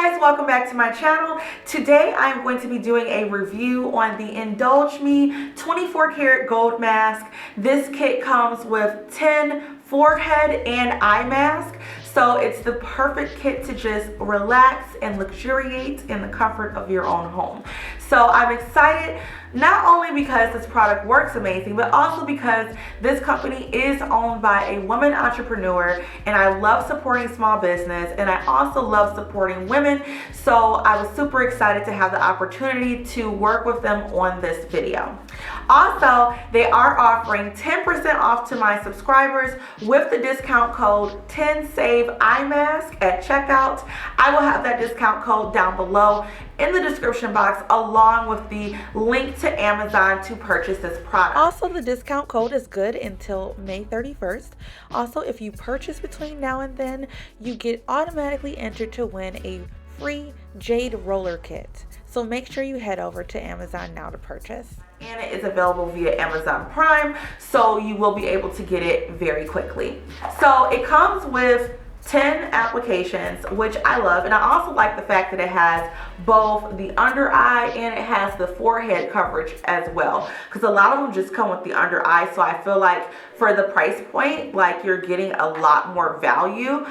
guys, welcome back to my channel. Today I'm going to be doing a review on the IndulgeMe 24K Gold Mask. This kit comes with 10 forehead and eye masks. So it's the perfect kit to just relax and luxuriate in the comfort of your own home. So I'm excited, not only because this product works amazing, but also because this company is owned by a woman entrepreneur, and I love supporting small business, and I also love supporting women. So I was super excited to have the opportunity to work with them on this video. Also, they are offering 10% off to my subscribers with the discount code 10SAVEIMASK at checkout. I will have that discount code down below in the description box, along with the link to Amazon to purchase this product. Also, the discount code is good until May 31st. Also, if you purchase between now and then, you get automatically entered to win a free jade roller kit. So make sure you head over to Amazon now to purchase. And it is available via Amazon Prime, so you will be able to get it very quickly. So it comes with 10 applications, which I love, and I also like the fact that it has both the under eye and it has the forehead coverage as well, because a lot of them just come with the under eye. So I feel like for the price point, like, you're getting a lot more value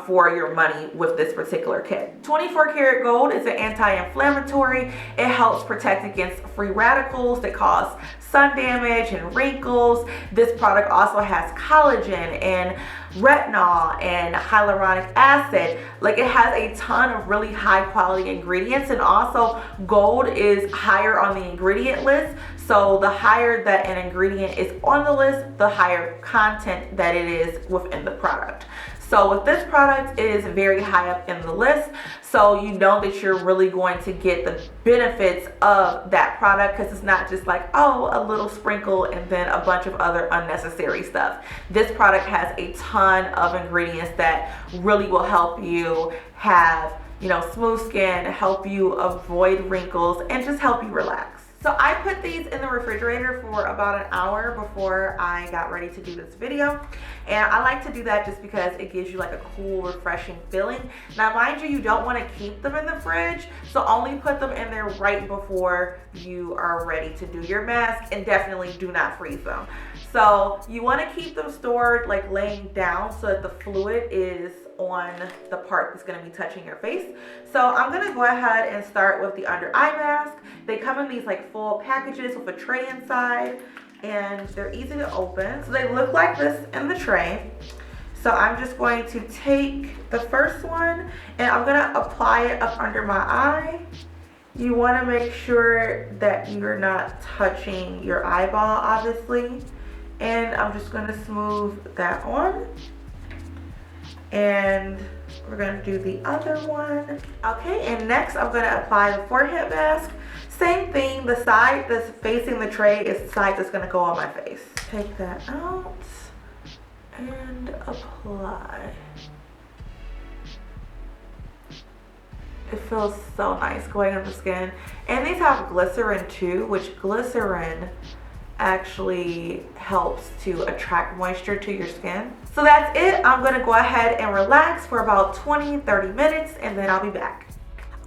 for your money with this particular kit. 24K Gold is an anti-inflammatory. It helps protect against free radicals that cause sun damage and wrinkles. This product also has collagen and retinol and hyaluronic acid. Like, it has a ton of really high quality ingredients, and also gold is higher on the ingredient list. So the higher that an ingredient is on the list, the higher content that it is within the product. So with this product, it is very high up in the list. So you know that you're really going to get the benefits of that product, because it's not just like, oh, a little sprinkle and then a bunch of other unnecessary stuff. This product has a ton of ingredients that really will help you have, you know, smooth skin, help you avoid wrinkles, and just help you relax. So I put these in the refrigerator for about an hour before I got ready to do this video. And I like to do that just because it gives you like a cool, refreshing feeling. Now, mind you, you don't want to keep them in the fridge, so only put them in there right before you are ready to do your mask, and definitely do not freeze them. So you want to keep them stored like laying down so that the fluid is on the part that's going to be touching your face. So I'm going to go ahead and start with the under eye mask. They come in these like full packages with a tray inside, and they're easy to open. So they look like this in the tray. So I'm just going to take the first one and I'm going to apply it up under my eye. You want to make sure that you're not touching your eyeball, obviously. And I'm just going to smooth that on. And we're going to do the other one. Okay, and next I'm going to apply the forehead mask. Same thing, the side that's facing the tray is the side that's going to go on my face. Take that out and apply. It feels so nice going on the skin. And these have glycerin too, which glycerin actually helps to attract moisture to your skin. So that's it. I'm going to go ahead and relax for about 20-30 minutes, and then I'll be back.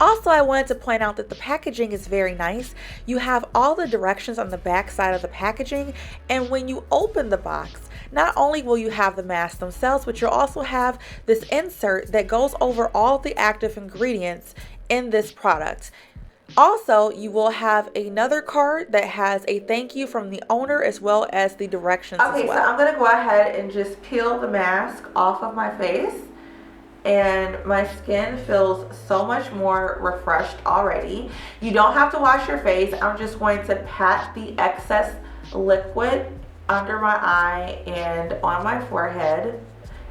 Also, I wanted to point out that the packaging is very nice. You have all the directions on the back side of the packaging, and when you open the box, not only will you have the masks themselves, but you'll also have this insert that goes over all the active ingredients in this product. Also, you will have another card that has a thank you from the owner, as well as the directions as well. Okay, so I'm going to go ahead and just peel the mask off of my face. And my skin feels so much more refreshed already. You don't have to wash your face. I'm just going to pat the excess liquid under my eye and on my forehead.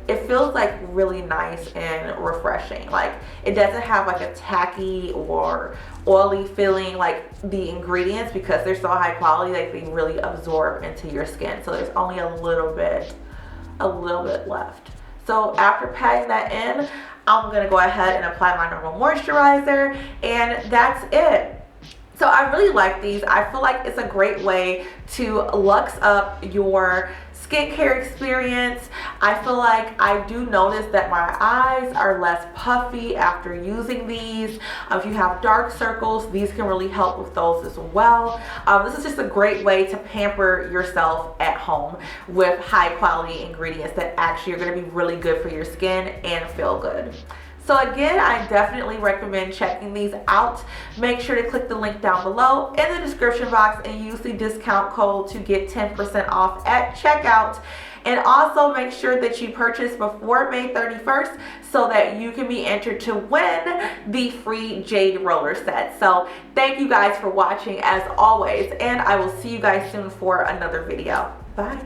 It feels like really nice and refreshing. Like, it doesn't have like a tacky or oily feeling like the ingredients, because they're so high quality, like they really absorb into your skin. So there's only a little bit left. So after patting that in, I'm gonna go ahead and apply my normal moisturizer, and that's it. So I really like these. I feel like it's a great way to luxe up your skincare experience. I feel like I do notice that my eyes are less puffy after using these. If you have dark circles, these can really help with those as well. This is just a great way to pamper yourself at home with high quality ingredients that actually are going to be really good for your skin and feel good. So again, I definitely recommend checking these out. Make sure to click the link down below in the description box and use the discount code to get 10% off at checkout. And also make sure that you purchase before May 31st so that you can be entered to win the free jade roller set. So thank you guys for watching as always, and I will see you guys soon for another video. Bye.